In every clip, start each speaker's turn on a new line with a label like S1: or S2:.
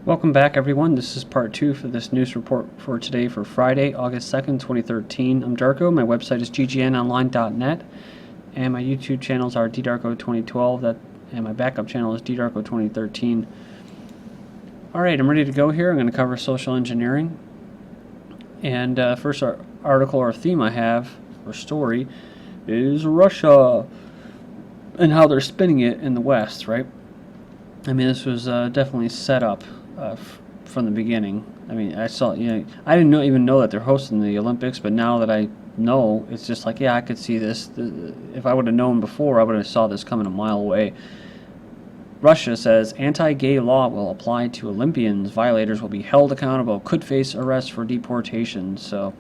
S1: Welcome back, everyone. This is part 2 for this news report for today for Friday, August 2nd, 2013. I'm Darko. My website is ggnonline.net, and my YouTube channels are ddarko2012, and my backup channel is ddarko2013. Alright, I'm ready to go here. I'm going to cover social engineering. And first article or theme I have, or story, is Russia and how they're spinning it in the West, right? I mean, this was definitely set up from the beginning. I mean, I didn't even know that they're hosting the Olympics, but now that I know, it's just like, yeah, I could see this. If I would have known before, I would have saw this coming a mile away. Russia says anti-gay law will apply to Olympians. Violators will be held accountable, could face arrest for deportation. So,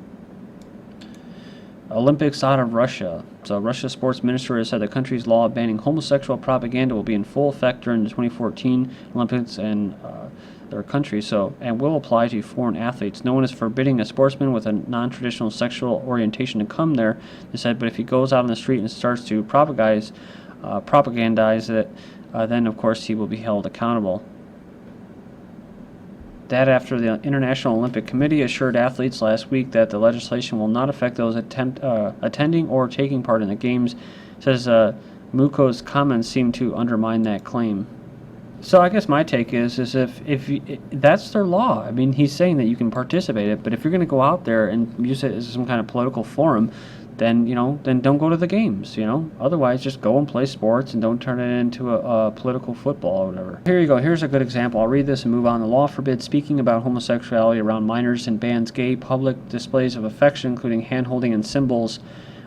S1: Olympics out of Russia. So, Russia's sports minister has said the country's law banning homosexual propaganda will be in full effect during the 2014 Olympics and their country, and will apply to foreign athletes. No one is forbidding a sportsman with a non-traditional sexual orientation to come there, they said, but if he goes out on the street and starts to propagandize it, then of course he will be held accountable. That after the International Olympic Committee assured athletes last week that the legislation will not affect those attending or taking part in the games, says Muko's comments seem to undermine that claim. So I guess my take is if that's their law. I mean, he's saying that you can participate in it, but if you're going to go out there and use it as some kind of political forum, then don't go to the games. Otherwise, just go and play sports and don't turn it into a political football or whatever. Here you go. Here's a good example. I'll read this and move on. The law forbids speaking about homosexuality around minors and bans gay public displays of affection, including hand-holding and symbols.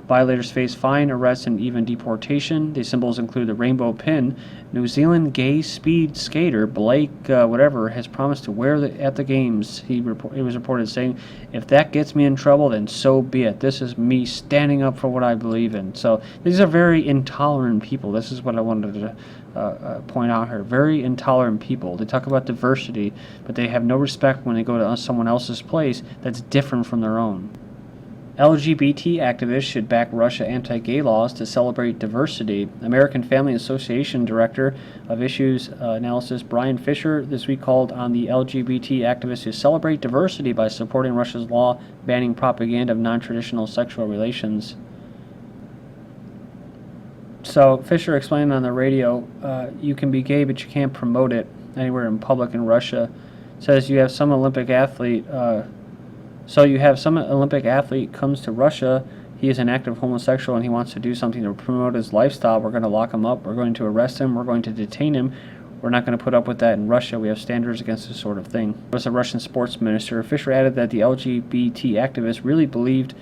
S1: Violators face fine, arrest, and even deportation. These symbols include the rainbow pin. New Zealand gay speed skater Blake whatever has promised to wear at the games. He was reported saying, "If that gets me in trouble, then so be it. This is me standing up for what I believe in." So these are very intolerant people. This is what I wanted to point out here. Very intolerant people. They talk about diversity, but they have no respect when they go to someone else's place that's different from their own. LGBT activists should back Russia anti-gay laws to celebrate diversity. American Family Association Director of Issues Analysis Brian Fisher this week called on the LGBT activists to celebrate diversity by supporting Russia's law banning propaganda of non-traditional sexual relations. So Fisher explained on the radio, you can be gay, but you can't promote it anywhere in public in Russia. Says you have some Olympic athlete comes to Russia, he is an active homosexual and he wants to do something to promote his lifestyle. We're going to lock him up, we're going to arrest him, we're going to detain him. We're not going to put up with that in Russia. We have standards against this sort of thing. There was a Russian sports minister. Fisher added that the LGBT activists really believed,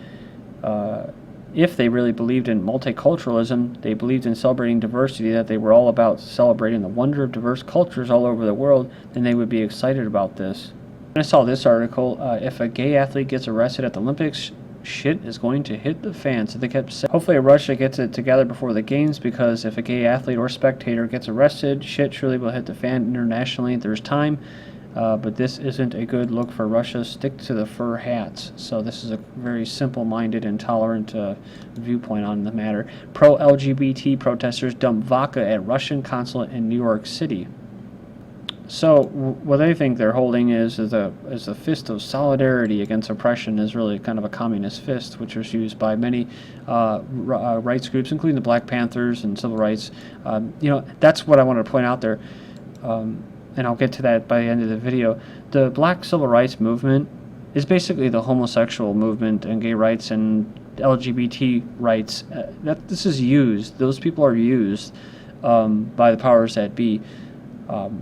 S1: if they really believed in multiculturalism, they believed in celebrating diversity, that they were all about celebrating the wonder of diverse cultures all over the world, then they would be excited about this. I saw this article, if a gay athlete gets arrested at the Olympics, shit is going to hit the fan. So they kept saying, hopefully Russia gets it together before the games, because if a gay athlete or spectator gets arrested, shit surely will hit the fan internationally. There's time, but this isn't a good look for Russia. Stick to the fur hats. So this is a very simple-minded, intolerant viewpoint on the matter. Pro-LGBT protesters dump vodka at Russian consulate in New York City. So what they think they're holding is a fist of solidarity against oppression, is really kind of a communist fist, which was used by many rights groups, including the Black Panthers and civil rights. That's what I wanted to point out there, and I'll get to that by the end of the video. The Black civil rights movement is basically the homosexual movement and gay rights and LGBT rights. This is used. Those people are used by the powers that be.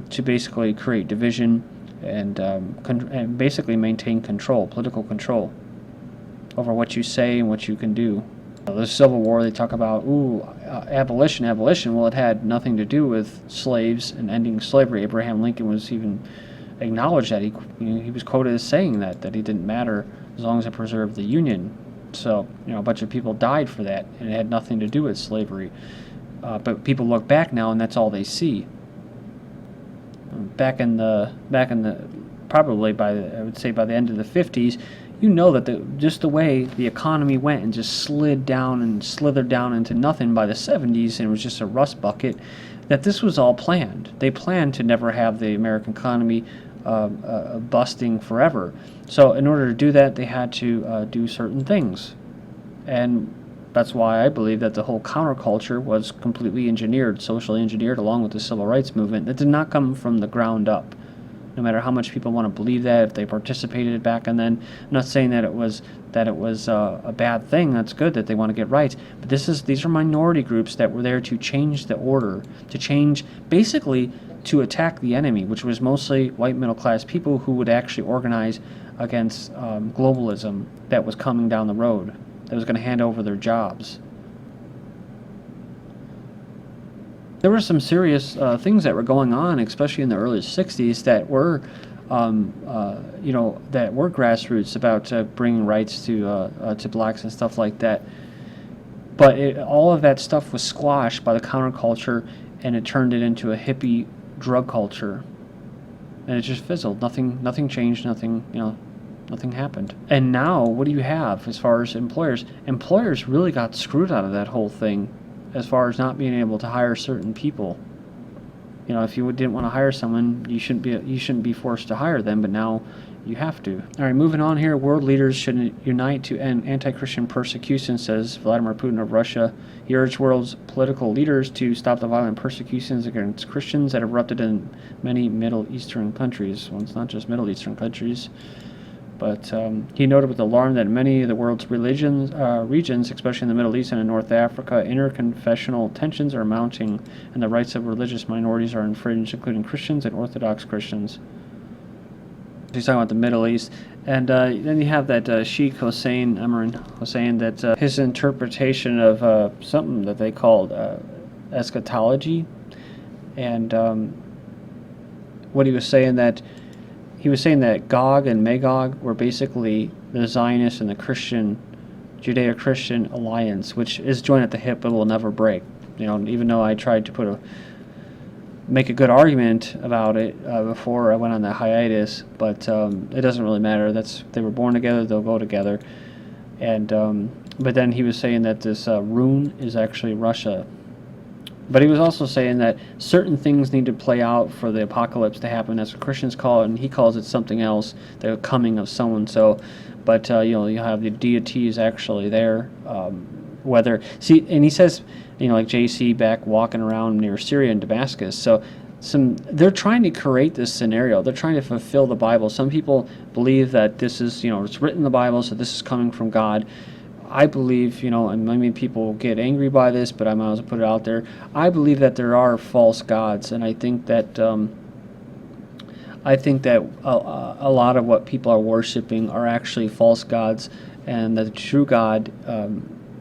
S1: To basically create division and basically maintain control, political control, over what you say and what you can do. The Civil War, they talk about, abolition. Well, it had nothing to do with slaves and ending slavery. Abraham Lincoln was even acknowledged that. He was quoted as saying that he didn't matter as long as it preserved the Union. So, a bunch of people died for that, and it had nothing to do with slavery. But people look back now, and that's all they see. Back in the probably I would say by the end of the 50s, that just the way the economy went and just slid down and slithered down into nothing by the 70s, and it was just a rust bucket, that this was all planned. They planned to never have the American economy busting forever. So in order to do that, they had to do certain things. And that's why I believe that the whole counterculture was completely engineered, socially engineered, along with the civil rights movement. That did not come from the ground up. No matter how much people want to believe that, if they participated back and then, I'm not saying that it was a bad thing. That's good that they want to get rights. But these are minority groups that were there to change the order, to change, basically to attack the enemy, which was mostly white middle class people who would actually organize against globalism that was coming down the road, that was going to hand over their jobs. There were some serious things that were going on, especially in the early 60s, that were, that were grassroots about bringing rights to blacks and stuff like that. But all of that stuff was squashed by the counterculture, and it turned it into a hippie drug culture, and it just fizzled. Nothing changed. Nothing happened. And now, what do you have as far as employers? Employers really got screwed out of that whole thing, as far as not being able to hire certain people. If you didn't want to hire someone, you shouldn't be forced to hire them, but now you have to. All right, moving on here. World leaders should unite to end anti-Christian persecution, says Vladimir Putin of Russia. He urged world's political leaders to stop the violent persecutions against Christians that have erupted in many Middle Eastern countries. Well, it's not just Middle Eastern countries. But he noted with alarm that many of the world's regions, especially in the Middle East and in North Africa, interconfessional tensions are mounting, and the rights of religious minorities are infringed, including Christians and Orthodox Christians. He's talking about the Middle East. And then you have that Sheikh Emran Hussein, that his interpretation of something that they called eschatology. And what he was saying that Gog and Magog were basically the Zionist and the Judeo-Christian alliance, which is joined at the hip but will never break. Even though I tried to make a good argument about it before I went on that hiatus, but it doesn't really matter. They were born together, they'll go together. And but then he was saying that this rune is actually Russia. But he was also saying that certain things need to play out for the apocalypse to happen. That's what Christians call it, and he calls it something else, the coming of so-and-so. But, you have the deities actually there. And he says, like JC back walking around near Syria and Damascus. So they're trying to create this scenario. They're trying to fulfill the Bible. Some people believe that this is, it's written in the Bible, so this is coming from God. I believe, and maybe people get angry by this, but I might as well put it out there. I believe that there are false gods, and I think that a lot of what people are worshiping are actually false gods, and that the true God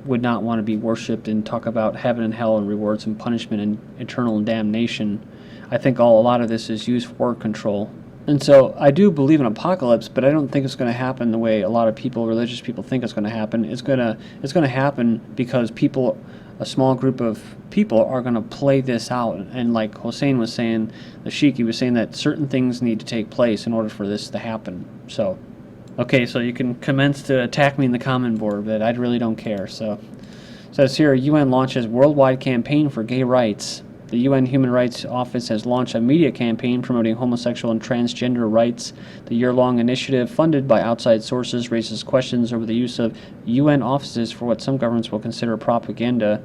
S1: would not want to be worshipped and talk about heaven and hell and rewards and punishment and eternal damnation. I think a lot of this is used for word control. And so I do believe in apocalypse, but I don't think it's going to happen the way a lot of people, religious people, think it's going to happen. It's going to happen because a small group of people are going to play this out. And like Hossein was saying, the Sheikh, he was saying that certain things need to take place in order for this to happen. So, okay, so you can commence to attack me in the comment board, but I really don't care. So it says here, UN launches worldwide campaign for gay rights. The UN Human Rights Office has launched a media campaign promoting homosexual and transgender rights. The year-long initiative, funded by outside sources, raises questions over the use of UN offices for what some governments will consider propaganda.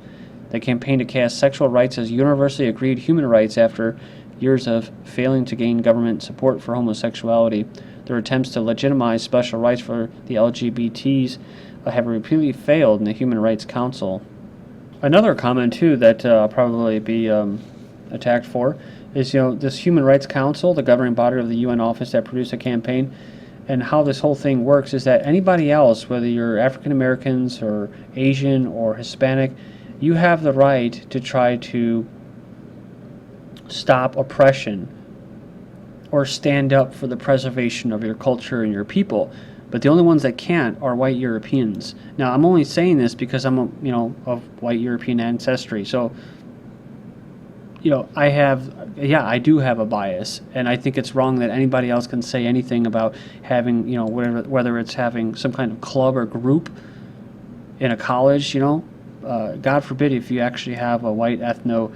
S1: The campaign to cast sexual rights as universally agreed human rights after years of failing to gain government support for homosexuality. Their attempts to legitimize special rights for the LGBTs have repeatedly failed in the Human Rights Council. Another comment, too, that I'll probably be attacked for is, this Human Rights Council, the governing body of the UN office that produced a campaign, and how this whole thing works is that anybody else, whether you're African Americans or Asian or Hispanic, you have the right to try to stop oppression or stand up for the preservation of your culture and your people. But the only ones that can't are white Europeans. Now, I'm only saying this because I'm, of white European ancestry. So, I do have a bias, and I think it's wrong that anybody else can say anything about having, whether it's having some kind of club or group in a college. God forbid if you actually have a white ethno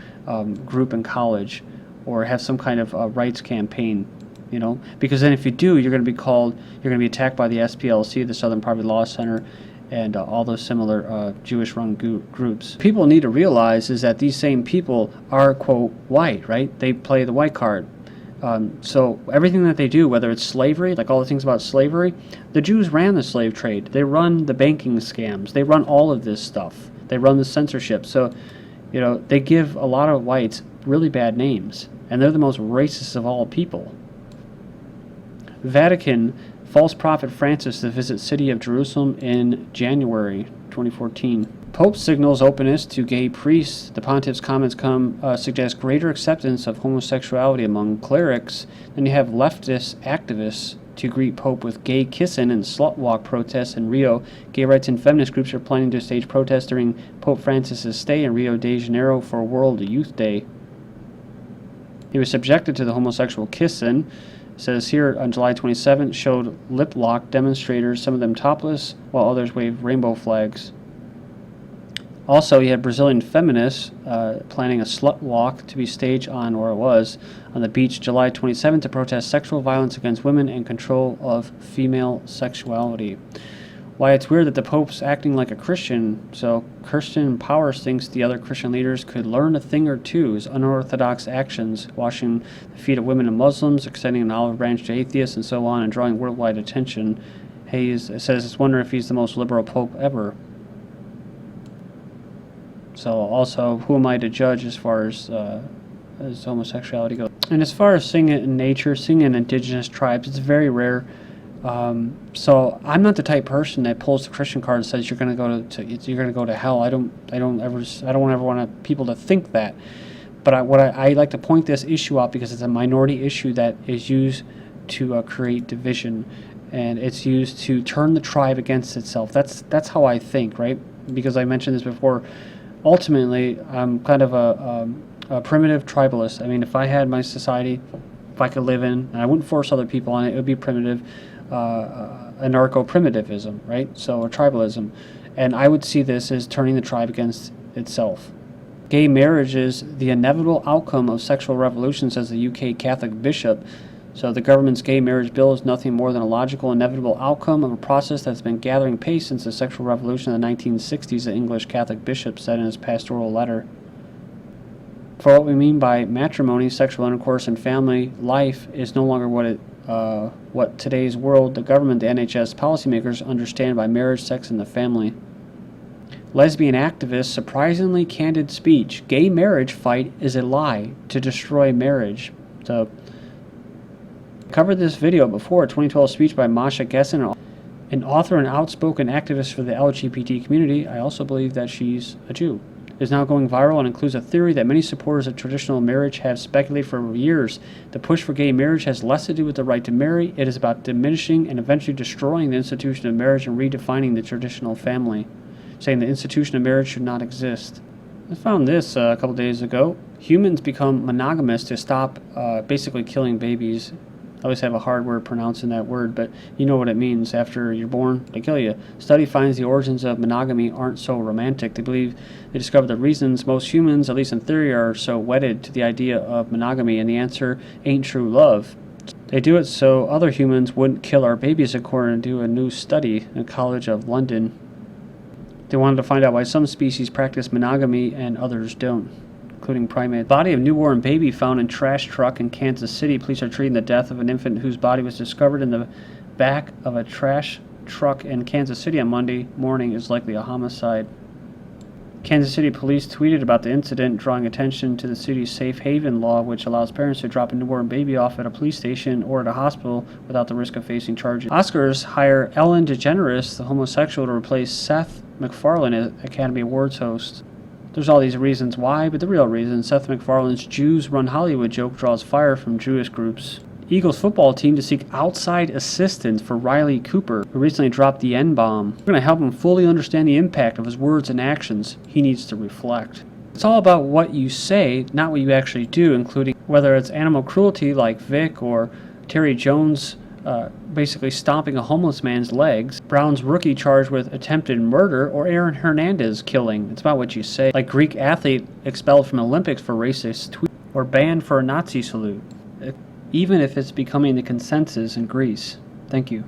S1: group in college, or have some kind of rights campaign. you know, because then if you do, you're going to be attacked by the SPLC, the Southern Poverty Law Center, and all those similar Jewish-run groups. People need to realize is that these same people are, quote, white, right? They play the white card. So everything that they do, whether it's slavery, like all the things about slavery, the Jews ran the slave trade. They run the banking scams. They run all of this stuff. They run the censorship. So, you know, they give a lot of whites really bad names, and they're the most racist of all people. Vatican, false prophet Francis to visit city of Jerusalem in January 2014. Pope signals openness to gay priests. The pontiff's comments suggest greater acceptance of homosexuality among clerics. Then you have leftist activists to greet Pope with gay kissing and slut walk protests in Rio. Gay rights and feminist groups are planning to stage protests during Pope Francis's stay in Rio de Janeiro for World Youth Day. He was subjected to the homosexual kissing. It says here on July 27th, showed lip lock demonstrators, some of them topless, while others waved rainbow flags. Also, you had Brazilian feminists planning a slut walk to be staged on the beach July 27th to protest sexual violence against women and control of female sexuality. Why it's weird that the Pope's acting like a Christian, so Christian Powers thinks the other Christian leaders could learn a thing or two. His unorthodox actions, washing the feet of women and Muslims, extending an olive branch to atheists, and so on, and drawing worldwide attention. Hayes says it's wonder if he's the most liberal Pope ever. So also, who am I to judge as far as homosexuality goes? And as far as seeing it in nature, seeing it in indigenous tribes, it's very rare. So I'm not the type of person that pulls the Christian card and says you're going to go to hell. I don't ever want people to think that. But I like to point this issue out because it's a minority issue that is used to create division, and it's used to turn the tribe against itself. That's how I think, right? Because I mentioned this before. Ultimately, I'm kind of a primitive tribalist. I mean, if I had my society, if I could live in, and I wouldn't force other people on it, it would be primitive, anarcho-primitivism, right? So, or tribalism. And I would see this as turning the tribe against itself. Gay marriage is the inevitable outcome of sexual revolution, says the UK Catholic bishop. So the government's gay marriage bill is nothing more than a logical, inevitable outcome of a process that's been gathering pace since the sexual revolution of the 1960s, the English Catholic bishop said in his pastoral letter. For what we mean by matrimony, sexual intercourse, and family life is no longer what today's world, the government, the NHS, policymakers understand by marriage, sex, and the family. Lesbian activists, surprisingly candid speech. Gay marriage fight is a lie to destroy marriage. So, covered this video before, a 2012 speech by Masha Gessen, an author and outspoken activist for the LGBT community. I also believe that she's a Jew. Is now going viral and includes a theory that many supporters of traditional marriage have speculated for years. The push for gay marriage has less to do with the right to marry. It is about diminishing and eventually destroying the institution of marriage and redefining the traditional family, saying the institution of marriage should not exist. I found this a couple days ago. Humans become monogamous to stop basically killing babies. I always have a hard word pronouncing that word, but you know what it means. After you're born, they kill you. Study finds the origins of monogamy aren't so romantic. They discovered the reasons most humans, at least in theory, are so wedded to the idea of monogamy, and the answer ain't true love. They do it so other humans wouldn't kill our babies, according to a new study in College of London. They wanted to find out why some species practice monogamy and others don't, including primates. Body of newborn baby found in trash truck in Kansas City. Police are treating the death of an infant whose body was discovered in the back of a trash truck in Kansas City on Monday morning is likely a homicide. Kansas City police tweeted about the incident, drawing attention to the city's safe haven law, which allows parents to drop a newborn baby off at a police station or at a hospital without the risk of facing charges. Oscars hire Ellen DeGeneres, the homosexual, to replace Seth MacFarlane as Academy Awards host. There's all these reasons why, but the real reason, Seth MacFarlane's Jews Run Hollywood joke draws fire from Jewish groups. Eagles football team to seek outside assistance for Riley Cooper, who recently dropped the N-bomb. We're going to help him fully understand the impact of his words and actions. He needs to reflect. It's all about what you say, not what you actually do, including whether it's animal cruelty like Vic or Terry Jones basically stomping a homeless man's legs, Brown's rookie charged with attempted murder, or Aaron Hernandez killing. It's about what you say. Like Greek athlete expelled from Olympics for racist tweet, or banned for a Nazi salute. even if it's becoming the consensus in Greece. Thank you.